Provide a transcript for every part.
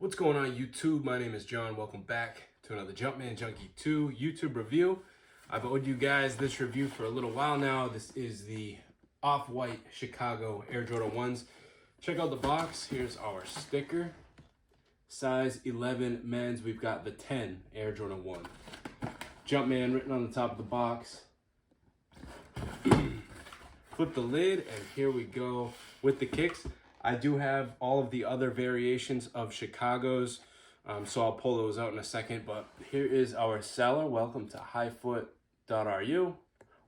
What's going on YouTube? My name is John. Welcome back to another Jumpman Junkie 2 YouTube review. I've owed you guys this review for a little while now. This is the Off-White Chicago Air Jordan 1s. Check out the box. Here's our sticker. Size 11 men's. We've got the 10 Air Jordan 1. Jumpman written on the top of the box. Flip the lid and here we go with the kicks. I do have all of the other variations of Chicago's, so I'll pull those out in a second, but here is our seller. Welcome to highfoot.ru.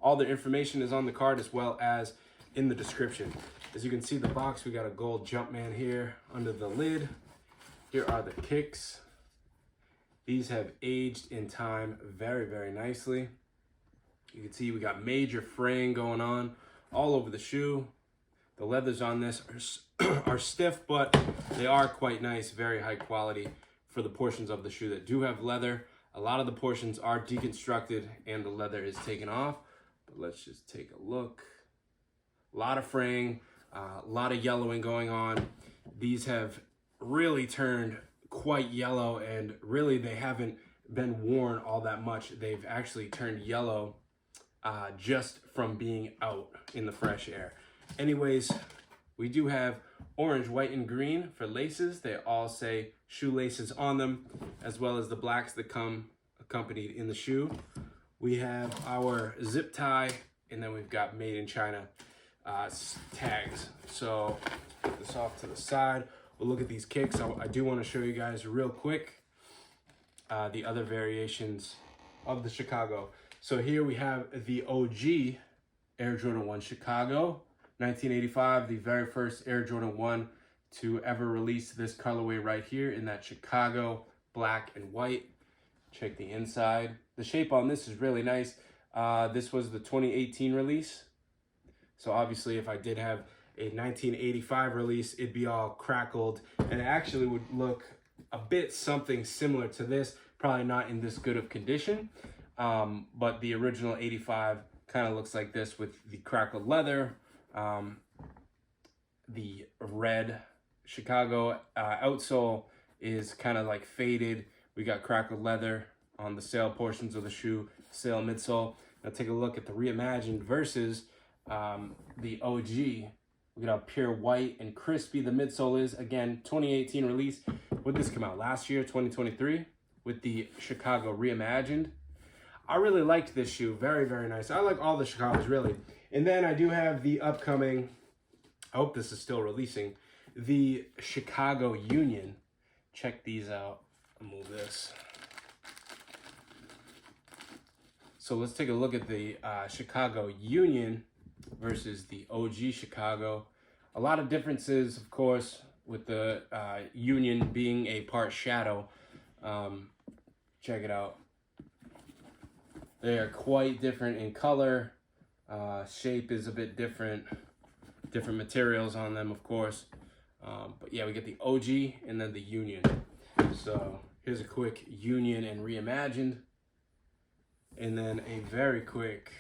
All the information is on the card as well as in the description. As you can see the box, we got a gold Jumpman here under the lid. Here are the kicks. These have aged in time very, very nicely. You can see we got major fraying going on all over the shoe. The leathers on this are stiff, but they are quite nice, very high quality for the portions of the shoe that do have leather. A lot of the portions are deconstructed and the leather is taken off. But let's just take a look. A lot of fraying, a lot of yellowing going on. These have really turned quite yellow, and really they haven't been worn all that much. They've actually turned yellow just from being out in the fresh air. Anyways, we do have orange, white, and green for laces. They all say shoelaces on them, as well as the blacks that come accompanied in the shoe. We have our zip tie, and then we've got made in China tags. So put this off to the side. We'll look at these kicks. I do want to show you guys real quick the other variations of the Chicago. So here we have the OG Air Jordan 1 Chicago. 1985, the very first Air Jordan 1 to ever release this colorway right here in that Chicago black and white. Check the inside. The shape on this is really nice. This was the 2018 release. So obviously if I did have a 1985 release, it'd be all crackled and it actually would look a bit something similar to this. Probably not in this good of condition, but the original 85 kind of looks like this with the crackled leather. The red Chicago outsole is kind of like faded. We got crackled leather on the sail portions of the shoe, sail midsole. Now take a look at the Reimagined versus the OG. We got a pure white and crispy the midsole is. Again, 2018 release. Would this come out last year, 2023, with the Chicago Reimagined? I really liked this shoe. Very, very nice. I like all the Chicagos, really. And then I do have the upcoming, I hope this is still releasing, the Chicago Union. Check these out. I'll move this. So let's take a look at the Chicago Union versus the OG Chicago. A lot of differences, of course, with the Union being a part shadow. Check it out. They are quite different in color. Shape is a bit different materials on them, of course, but yeah, we get the OG and then the Union. So here's a quick Union and Reimagined, and then a very quick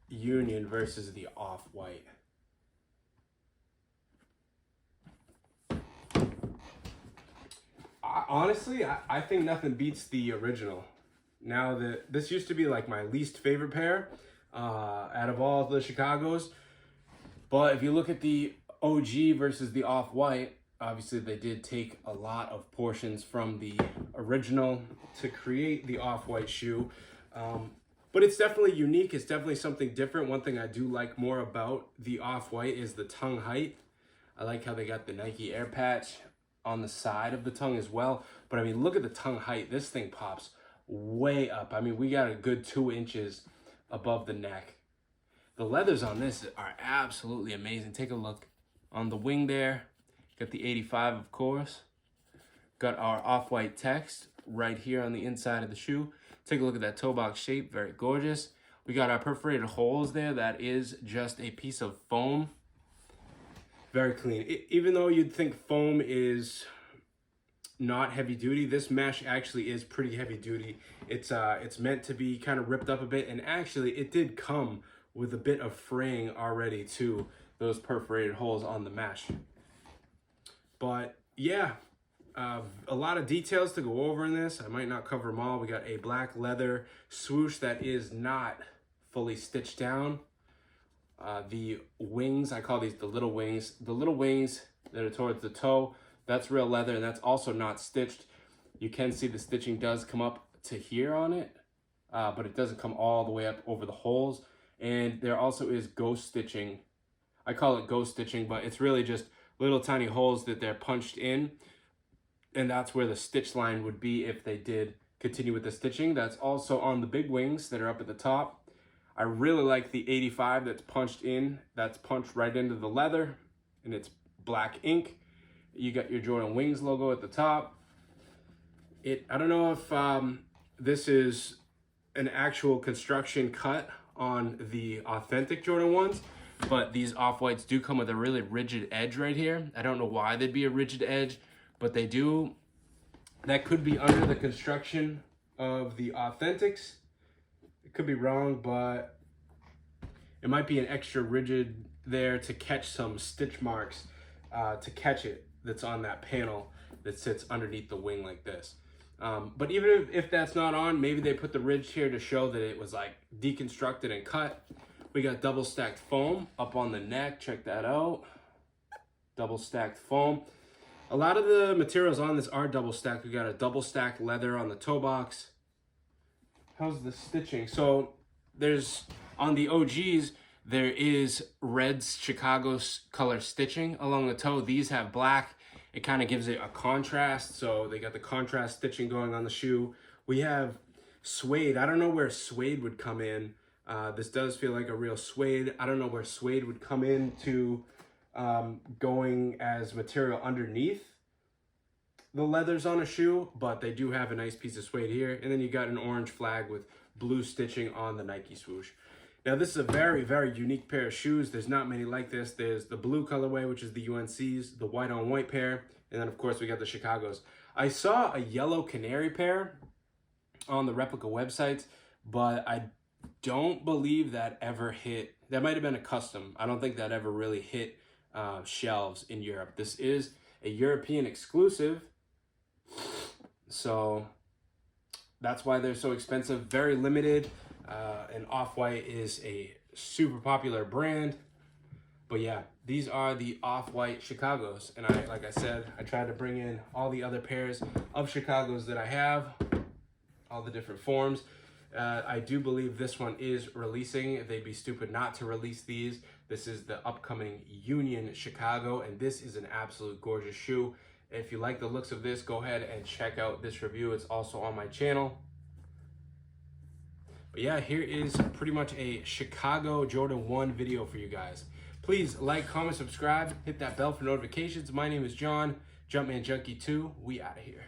Union versus the Off-White. Honestly, I think nothing beats the original. Now that this used to be like my least favorite pair out of all the Chicagos, but if you look at the OG versus the Off-White, obviously they did take a lot of portions from the original to create the Off-White shoe, but it's definitely unique. It's definitely something different. One thing I do like more about the Off-White is the tongue height. I like how they got the Nike Air patch on the side of the tongue as well, but I mean, look at the tongue height. This thing pops way up. I mean, we got a good 2 inches above the neck. The leathers on this are absolutely amazing. Take a look on the wing there. Got the 85, of course. Got our Off-White text right here on the inside of the shoe. Take a look at that toe box shape, very gorgeous. We got our perforated holes there. That is just a piece of foam. Very clean. Even though you'd think foam is not heavy duty, this mesh actually is pretty heavy duty. It's meant to be kind of ripped up a bit, and actually it did come with a bit of fraying already to those perforated holes on the mesh. But yeah, A lot of details to go over in this. I might not cover them all. We got a black leather swoosh that is not fully stitched down. The wings, I call these the little wings. The little wings that are towards the toe, that's real leather, and that's also not stitched. You can see the stitching does come up to here on it, but it doesn't come all the way up over the holes. And there also is ghost stitching. I call it ghost stitching, but it's really just little tiny holes that they're punched in. And that's where the stitch line would be if they did continue with the stitching. That's also on the big wings that are up at the top. I really like the 85 that's punched in. That's punched right into the leather, and it's black ink. You got your Jordan Wings logo at the top. I don't know if this is an actual construction cut on the authentic Jordan 1s, but these off-whites do come with a really rigid edge right here. I don't know why they'd be a rigid edge, but they do. That could be under the construction of the authentics. It could be wrong, but it might be an extra rigid there to catch some stitch marks, to catch it that's on that panel that sits underneath the wing like this. But even if that's not on, maybe they put the ridge here to show that it was like deconstructed and cut. We got double stacked foam up on the neck. Check that out. Double stacked foam. A lot of the materials on this are double stacked. We got a double stacked leather on the toe box. How's the stitching? So there's, on the OGs, there is red Chicago color stitching along the toe. These have black. It kind of gives it a contrast. So they got the contrast stitching going on the shoe. We have suede. I don't know where suede would come in. This does feel like a real suede. I don't know where suede would come into going as material underneath the leathers on a shoe, but they do have a nice piece of suede here. And then you got an orange flag with blue stitching on the Nike swoosh. Now this is a very, very unique pair of shoes. There's not many like this. There's the blue colorway, which is the UNC's, the white on white pair, and then of course we got the Chicago's. I saw a yellow canary pair on the replica websites, but I don't believe that ever hit. That might have been a custom. I don't think that ever really hit shelves in Europe. This is a European exclusive, so that's why they're so expensive. Very limited. And Off-White is a super popular brand. But yeah, these are the Off-White Chicago's. And like I said, I tried to bring in all the other pairs of Chicago's that I have, all the different forms. I do believe this one is releasing. They'd be stupid not to release these. This is the upcoming Union Chicago, and this is an absolute gorgeous shoe. If you like the looks of this, go ahead and check out this review. It's also on my channel. But yeah, here is pretty much a Chicago Jordan 1 video for you guys. Please like, comment, subscribe, hit that bell for notifications. My name is John, Jumpman Junkie 2. We out of here.